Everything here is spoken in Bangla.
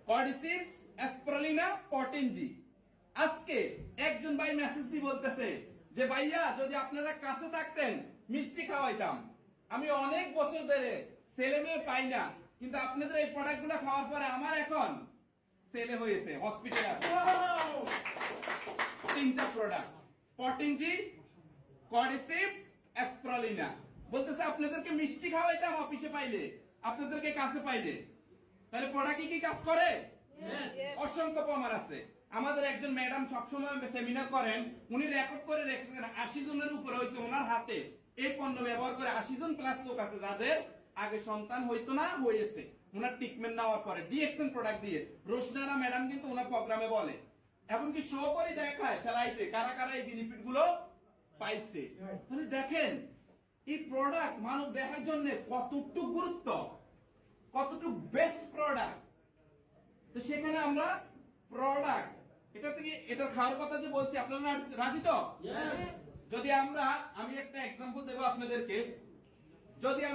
কর্ডিসিপস অ্যাসপারালিনা পটেনজি। আজকে একজন ভাই মেসেজ দিয়ে বলতেছে যে ভাইয়া যদি আপনারা কাছে থাকতেন মিষ্টি খাওয়াইতাম। আমি অনেক বছর ধরে ছেলে মেয়ে পাই না, কিন্তু আপনাদের এই প্রোডাক্ট গুলো খাওয়ার পরে আমার এখন ছেলে হয়েছে, হসপিটালে আছে। তিনটা প্রোডাক্ট, পটেনজি, কর্ডিসিপস, অ্যাসপারালিনা। বলতেছে আপনাদেরকে মিষ্টি খাওয়াইতাম অফিসে পাইলে, আপনাদেরকে কাছে পাইলে। তাহলে প্রোডাক্ট কি কাজ করে? অসংখ্য প্রমাণ আছে। আমাদের একজন ম্যাডাম সবসময় সেমিনার করেন, উনি রেকর্ড করে রেখেছেন 80 জনের উপরে হয়েছে ওনার হাতে এই পণ্য ব্যবহার করে। 80 জন প্লাস লোক আছে যাদের আগে সন্তান হইতো না, হয়েছে ওনার ট্রিটমেন্ট নেওয়ার পরে ডিএক্সএন প্রোডাক্ট দিয়ে। রোশনারা ম্যাডাম কিন্তু ওনার প্রোগ্রামে বলে, এমনকি শো করে দেখায় স্যালাইটে কারা কারা এই বেনিফিট গুলো পাইছে। তাহলে দেখেন এই প্রোডাক্ট মানব দেহের জন্য কতটুকু গুরুত্ব, কতটুকু বেস্ট প্রোডাক্ট। তো সেখানে আমরা প্রোডাক্ট এটা থেকে এটা খাওয়ার কথা যে বলছি, আপনারা রাজি তো? যদি আমি একটা এক্সাম্পল দেবো আপনাদেরকে। যদি আমরা